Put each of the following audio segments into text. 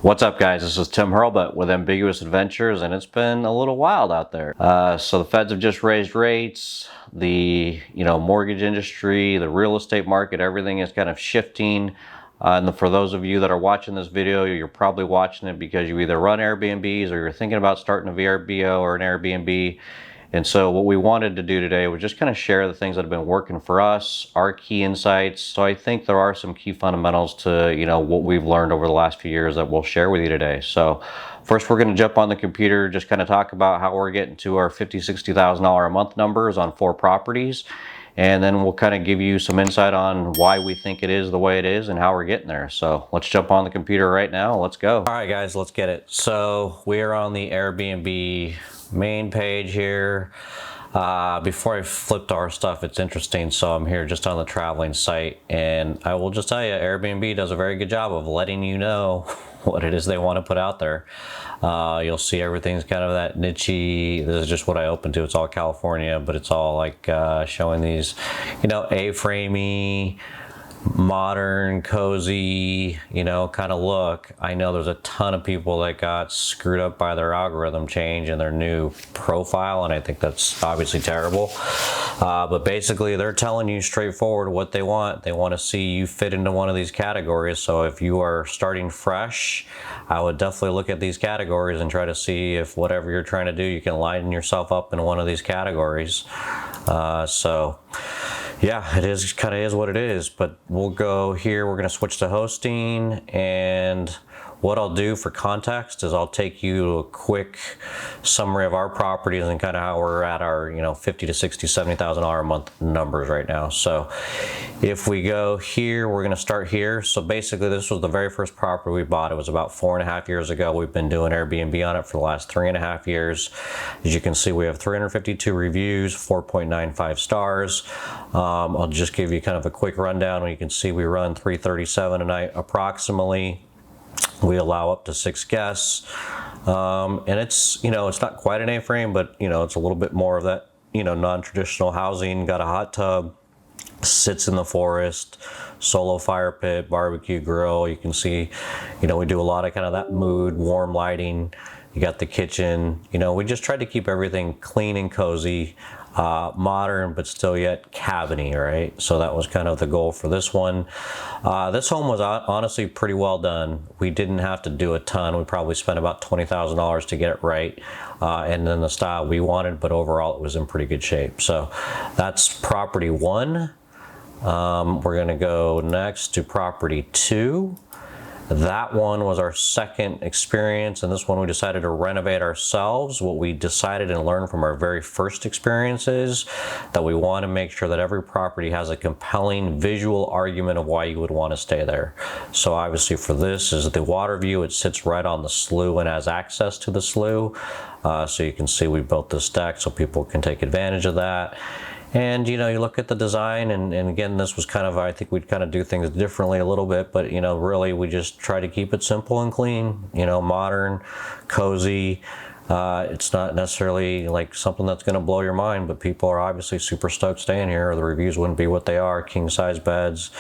What's up, guys? This is Tim Hurlbut with Ambiguous Adventures, and it's been a little wild out there. So the feds have just raised rates. The mortgage industry, the real estate market, everything is kind of shifting. And for those of you that are watching this video, you're probably watching it because you either run Airbnbs or you're thinking about starting a VRBO or an Airbnb. And so what we wanted to do today was just kind of share the things that have been working for us, our key insights. So I think there are some key fundamentals to, what we've learned over the last few years that we'll share with you today. So first, we're going to jump on the computer, just kind of talk about how we're getting to our $50,000, $60,000 a month numbers on 4 properties. And then we'll kind of give you some insight on why we think it is the way it is and how we're getting there. So let's jump on the computer right now. Let's go. All right, guys, let's get it. So we are on the Airbnb main page here. Before I flip to our stuff, it's interesting. So I'm here just on the traveling site, and I will just tell you, Airbnb does a very good job of letting you know what it is they want to put out there. You'll see everything's kind of that niche-y. This is just what I opened to. It's all California, but it's all like showing these, A-framey, modern, cozy, kind of look. I know there's a ton of people that got screwed up by their algorithm change and their new profile, and I think that's obviously terrible. But basically, they're telling you straightforward what they want. They want to see you fit into one of these categories. So if you are starting fresh, I would definitely look at these categories and try to see if whatever you're trying to do, you can line yourself up in one of these categories. Yeah, it kind of is what it is, but we'll go here. We're going to switch to hosting, and what I'll do for context is I'll take you to a quick summary of our properties and kind of how we're at our, $50,000 to $60,000, $70,000 a month numbers right now. So if we go here, we're going to start here. So basically, this was the very first property we bought. It was about 4.5 years ago. We've been doing Airbnb on it for the last 3.5 years. As you can see, we have 352 reviews, 4.95 stars. I'll just give you kind of a quick rundown. You can see we run 337 a night approximately. We allow up to 6 guests, and it's it's not quite an A-frame, but it's a little bit more of that non-traditional housing. Got a hot tub, sits in the forest, solo fire pit, barbecue grill. You can see we do a lot of kind of that mood, warm lighting. You got the kitchen. We just tried to keep everything clean and cozy, modern, but still yet cabiny, right? So that was kind of the goal for this one. This home was honestly pretty well done. We didn't have to do a ton. We probably spent about $20,000 to get it right, and then the style we wanted, but overall it was in pretty good shape. So that's property 1. We're going to go next to property 2. That one was our second experience, and this one we decided to renovate ourselves. What we decided and learned from our very first experience is that we want to make sure that every property has a compelling visual argument of why you would want to stay there. So obviously for this is the water view. It sits right on the slough and has access to the slough. So you can see we built this deck so people can take advantage of that. And you look at the design, and again, this was kind of, I think we'd kind of do things differently a little bit, but really we just try to keep it simple and clean, modern, cozy. It's not necessarily like something that's going to blow your mind, but people are obviously super stoked staying here, or the reviews wouldn't be what they are. King size beds.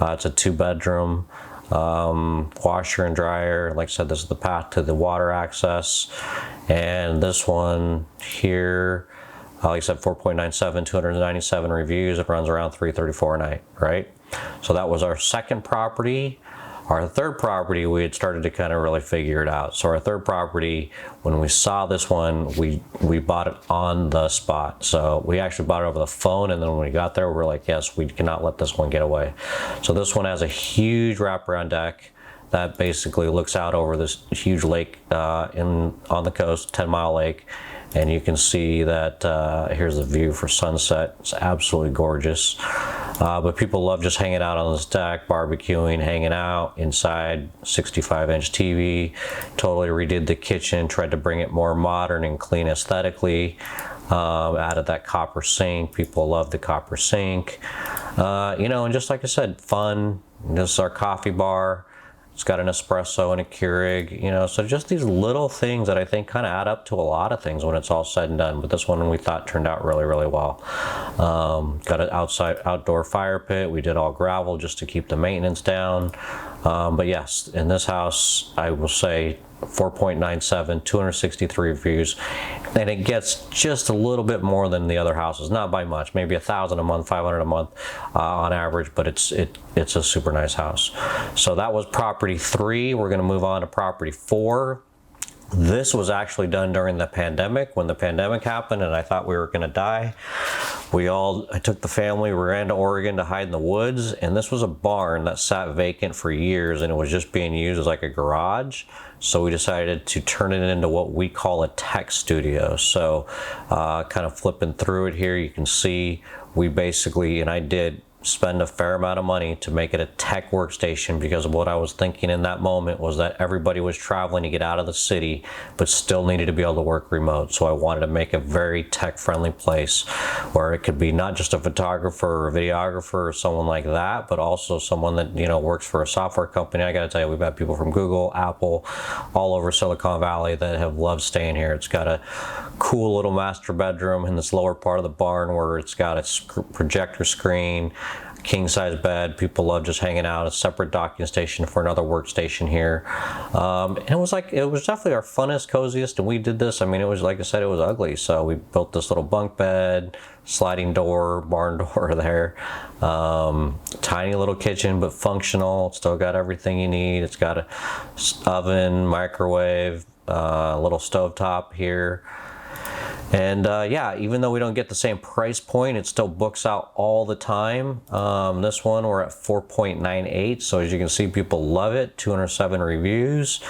It's a 2-bedroom. Washer and dryer. Like I said, this is the path to the water access. And this one here, like I said, 4.97, 297 reviews. It runs around 334 a night, right? So that was our second property. Our third property, we had started to kind of really figure it out. So our third property, when we saw this one, we bought it on the spot. So we actually bought it over the phone, and then when we got there, we were like, yes, we cannot let this one get away. So this one has a huge wraparound deck that basically looks out over this huge lake on the coast, 10-mile lake. And you can see that here's the view for sunset. It's absolutely gorgeous. But people love just hanging out on this deck, barbecuing, hanging out inside, 65-inch TV. Totally redid the kitchen, tried to bring it more modern and clean aesthetically. Added that copper sink. People love the copper sink. And just like I said, fun. This is our coffee bar. It's got an espresso and a Keurig, so just these little things that I think kind of add up to a lot of things when it's all said and done. But this one we thought turned out really, really well. Got an outdoor fire pit. We did all gravel just to keep the maintenance down. But yes, in this house, I will say 4.97, 263 reviews, and it gets just a little bit more than the other houses, not by much, maybe 1,000 a month, 500 a month on average, but it's a super nice house. So that was property 3. We're going to move on to property 4. This was actually done during the pandemic, when the pandemic happened and I thought we were going to die. I took the family, we ran to Oregon to hide in the woods, and this was a barn that sat vacant for years and it was just being used as like a garage. So we decided to turn it into what we call a tech studio. So kind of flipping through it here, you can see we basically, and I did spend a fair amount of money to make it a tech workstation, because of what I was thinking in that moment was that everybody was traveling to get out of the city but still needed to be able to work remote. So I wanted to make a very tech friendly place where it could be not just a photographer or a videographer or someone like that, but also someone that, you know, works for a software company. I gotta tell you, we've had people from Google, Apple, all over Silicon Valley that have loved staying here. It's got a cool little master bedroom in this lower part of the barn where it's got a projector screen, king size bed. People love just hanging out. A separate docking station for another workstation here. And it was definitely our funnest, coziest, and we did this. I mean, it was, like I said, it was ugly. So we built this little bunk bed, sliding door, barn door there. Tiny little kitchen, but functional. It's still got everything you need. It's got a oven, microwave, little stovetop here. And yeah, even though we don't get the same price point, it still books out all the time. This one, we're at 4.98. So as you can see, people love it. 207 reviews.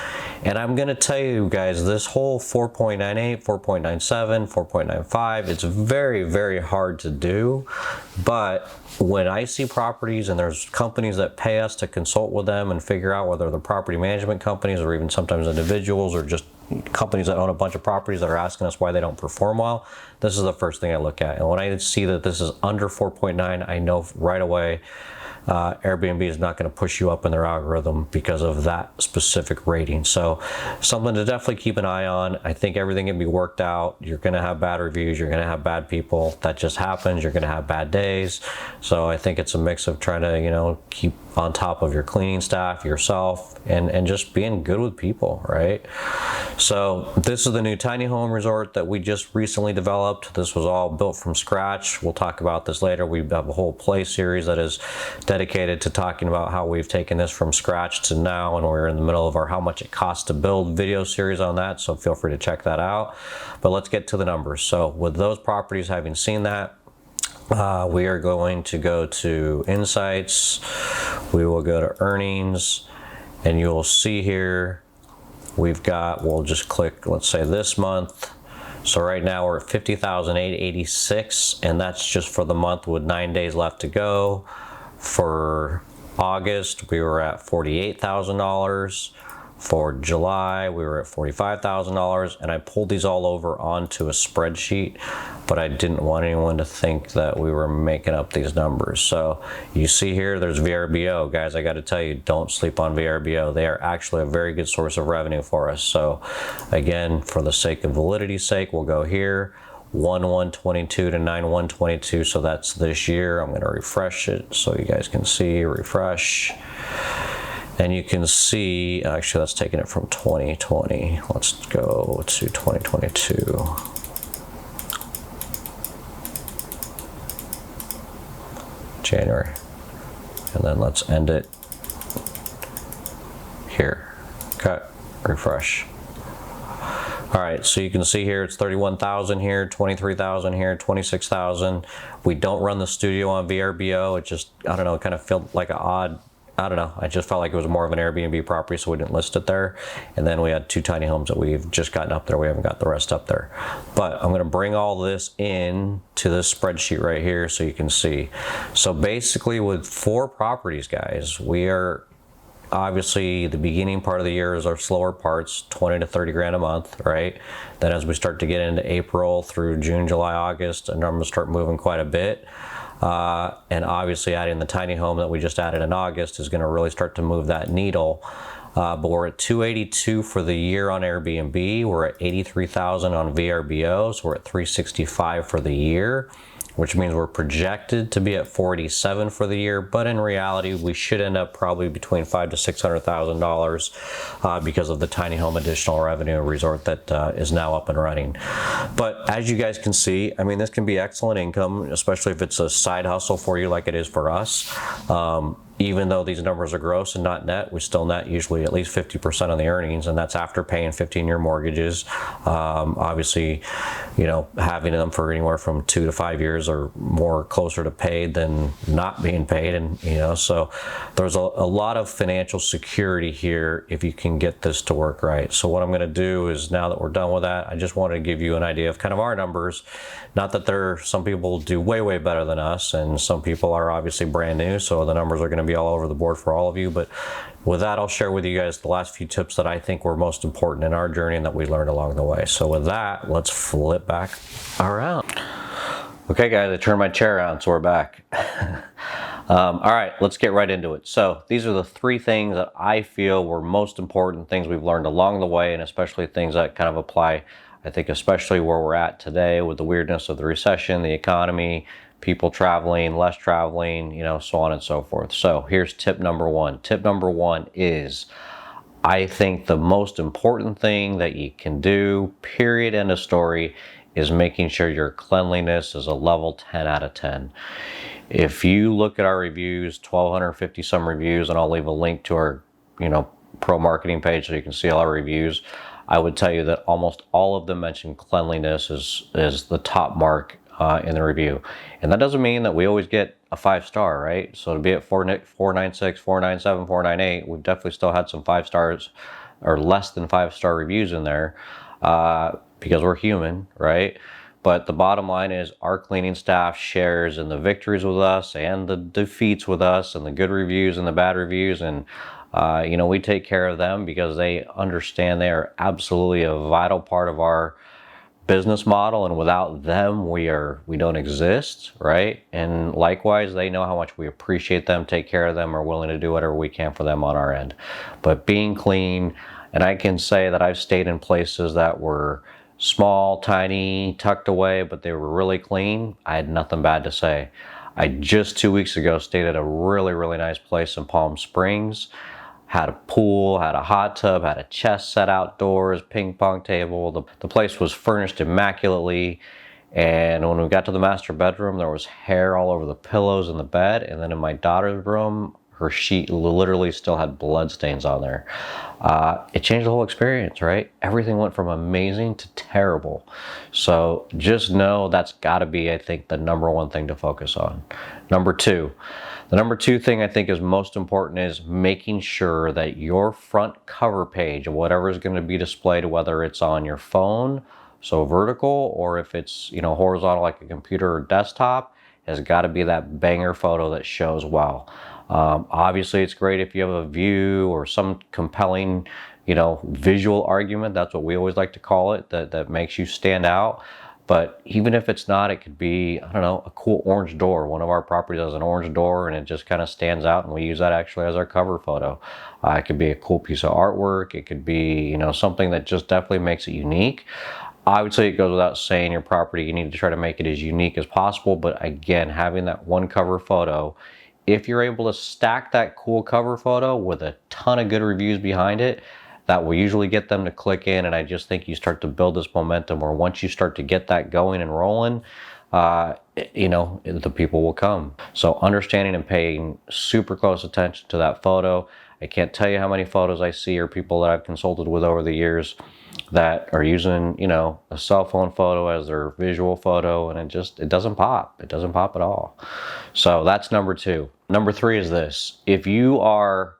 And I'm going to tell you guys, this whole 4.98, 4.97, 4.95, it's very, very hard to do. But when I see properties and there's companies that pay us to consult with them and figure out whether they're property management companies or even sometimes individuals or just companies that own a bunch of properties that are asking us why they don't perform well, this is the first thing I look at. And when I see that this is under 4.9, I know right away Airbnb is not going to push you up in their algorithm because of that specific rating. So something to definitely keep an eye on. I think everything can be worked out. You're going to have bad reviews. You're going to have bad people. That just happens. You're going to have bad days. So I think it's a mix of trying to, you know, keep on top of your cleaning staff, yourself, and just being good with people, right? So this is the new tiny home resort that we just recently developed. This was all built from scratch. We'll talk about this later. We have a whole play series that is dedicated to talking about how we've taken this from scratch to now, and we're in the middle of our how much it costs to build video series on that, so feel free to check that out. But let's get to the numbers. So with those properties, having seen that, we are going to go to Insights. We will go to Earnings, and you will see here we've got, we'll just click, let's say this month. So right now we're at $50,886, and that's just for the month with 9 days left to go. For August, we were at $48,000. For July, we were at $45,000, and I pulled these all over onto a spreadsheet, but I didn't want anyone to think that we were making up these numbers. So you see here, there's VRBO. Guys, I got to tell you, don't sleep on VRBO. They are actually a very good source of revenue for us. So again, for the sake of validity's sake, we'll go here. 1/1/22 to 9/1/22, so that's this year. I'm going to refresh it so you guys can see. Refresh. And you can see, actually that's taking it from 2020. Let's go to 2022. January. And then let's end it here. Cut, refresh. All right, so you can see here it's 31,000 here, 23,000 here, 26,000. We don't run the studio on VRBO. It just, I don't know, it kind of felt like an odd, I don't know, I just felt like it was more of an Airbnb property, so we didn't list it there. And then we had 2 tiny homes that we've just gotten up there. We haven't got the rest up there. But I'm gonna bring all this in to this spreadsheet right here so you can see. So basically with 4 properties, guys, we are, obviously the beginning part of the year is our slower parts, 20 to 30 grand a month, right? Then as we start to get into April through June, July, August, the numbers start moving quite a bit. And obviously adding the tiny home that we just added in August is going to really start to move that needle. But we're at 282 for the year on Airbnb. We're at 83,000 on VRBO, so we're at 365 for the year. which means we're projected to be at 487 for the year, but in reality we should end up probably between $500,000 to $600,000 because of the tiny home additional revenue resort that is now up and running. But as you guys can see, I mean, this can be excellent income, especially if it's a side hustle for you like it is for us. Even though these numbers are gross and not net, we still net usually at least 50% of the earnings, and that's after paying 15-year mortgages. Obviously, you know, having them for anywhere from 2 to 5 years or more closer to paid than not being paid, and you know, so there's a lot of financial security here if you can get this to work right. So what I'm going to do is, now that we're done with that, I just wanted to give you an idea of kind of our numbers. Not that some people do way better than us, and some people are obviously brand new, so the numbers are going to be all over the board for all of you. But with that, I'll share with you guys the last few tips that I think were most important in our journey and that we learned along the way. So with that, let's flip back around. Okay guys, I turned my chair around, so we're back. All right, let's get right into it. So these are the 3 things that I feel were most important things we've learned along the way, and especially things that kind of apply, I think, especially where we're at today with the weirdness of the recession, the economy, people traveling, less traveling, you know, so on and so forth. So here's tip number 1. Tip number 1 is, I think the most important thing that you can do, period, end of story, is making sure your cleanliness is a level 10 out of 10. If you look at our reviews, 1,250 some reviews, and I'll leave a link to our, you know, pro marketing page so you can see all our reviews, I would tell you that almost all of them mention cleanliness is the top mark in the review. And that doesn't mean that we always get a 5-star, right? So to be at 496, 497, 498, we've definitely still had some 5 stars or less than 5-star reviews in there because we're human, right? But the bottom line is, our cleaning staff shares in the victories with us and the defeats with us, and the good reviews and the bad reviews. And you know, we take care of them because they understand they are absolutely a vital part of our business model, and without them we don't exist, right? And likewise, they know how much we appreciate them, take care of them, are willing to do whatever we can for them on our end. But being clean, and I can say that I've stayed in places that were small, tiny, tucked away, but they were really clean. I had nothing bad to say. I just 2 weeks ago stayed at a really nice place in Palm Springs. Had a pool, had a hot tub, had a chess set outdoors, ping pong table. The place was furnished immaculately. And when we got to the master bedroom, there was hair all over the pillows in the bed. And then in my daughter's room, her sheet literally still had blood stains on there. It changed the whole experience, right? Everything went from amazing to terrible. So just know that's gotta be, I think, the number 1 thing to focus on. Number 2. The number 2 thing I think is most important is making sure that your front cover page of whatever is going to be displayed, whether it's on your phone, so vertical, or if it's, you know, horizontal like a computer or desktop, has got to be that banger photo that shows well. Obviously, it's great if you have a view or some compelling, you know, visual argument. That's what we always like to call it, that makes you stand out. But even if it's not, it could be, I don't know, a cool orange door. One of our properties has an orange door and it just kind of stands out, and we use that actually as our cover photo. It could be a cool piece of artwork. It could be, you know, something that just definitely makes it unique. I would say it goes without saying, your property, you need to try to make it as unique as possible. But again, having that one cover photo, if you're able to stack that cool cover photo with a ton of good reviews behind it, that will usually get them to click in. And I just think you start to build this momentum where once you start to get that going and rolling, you know, the people will come. So understanding and paying super close attention to that photo. I can't tell you how many photos I see or people that I've consulted with over the years that are using, you know, a cell phone photo as their visual photo, and it doesn't pop. It doesn't pop at all. So that's number 2. Number 3 is this. If you are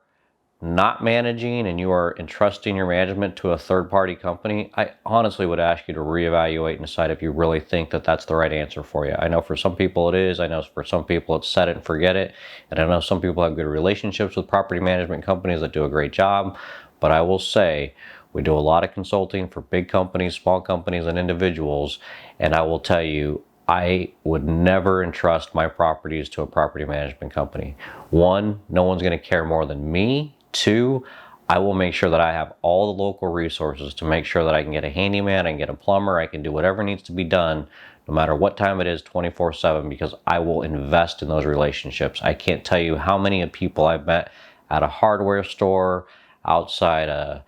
not managing and you are entrusting your management to a third-party company, I honestly would ask you to reevaluate and decide if you really think that that's the right answer for you. I know for some people it is. I know for some people it's set it and forget it. And I know some people have good relationships with property management companies that do a great job. But I will say, we do a lot of consulting for big companies, small companies, and individuals. And I will tell you, I would never entrust my properties to a property management company. 1, no one's going to care more than me. 2, I will make sure that I have all the local resources to make sure that I can get a handyman, I can get a plumber, I can do whatever needs to be done no matter what time it is, 24/7, because I will invest in those relationships. I can't tell you how many people I've met at a hardware store, outside a,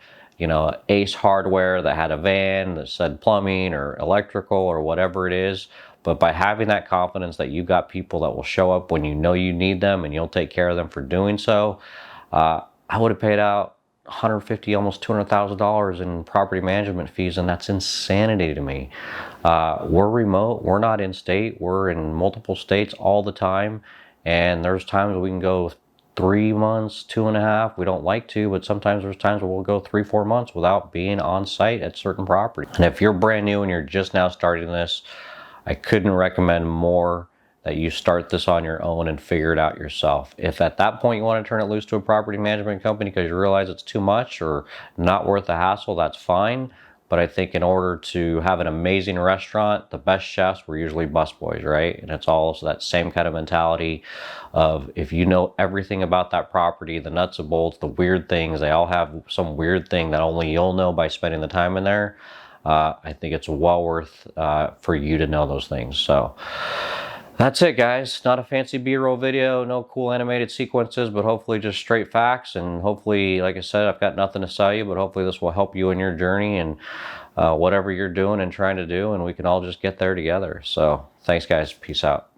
Ace Hardware that had a van that said plumbing or electrical or whatever it is. But by having that confidence that you've got people that will show up when you know you need them and you'll take care of them for doing so, I would have paid out 150, almost $200,000 in property management fees, and that's insanity to me. We're remote, we're not in state, we're in multiple states all the time, and there's times we can go 3 months, 2.5. We don't like to, but sometimes there's times where we'll go 3-4 months without being on site at certain properties. And if you're brand new and you're just now starting this, I couldn't recommend more that you start this on your own and figure it out yourself. If at that point you want to turn it loose to a property management company because you realize it's too much or not worth the hassle, that's fine. But I think in order to have an amazing restaurant, the best chefs were usually busboys, right? And it's also that same kind of mentality of, if you know everything about that property, the nuts and bolts, the weird things, they all have some weird thing that only you'll know by spending the time in there. I think it's well worth for you to know those things. So that's it, guys. Not a fancy B-roll video, no cool animated sequences, but hopefully just straight facts. And hopefully, like I said, I've got nothing to sell you, but hopefully this will help you in your journey and whatever you're doing and trying to do, and we can all just get there together. So thanks, guys. Peace out.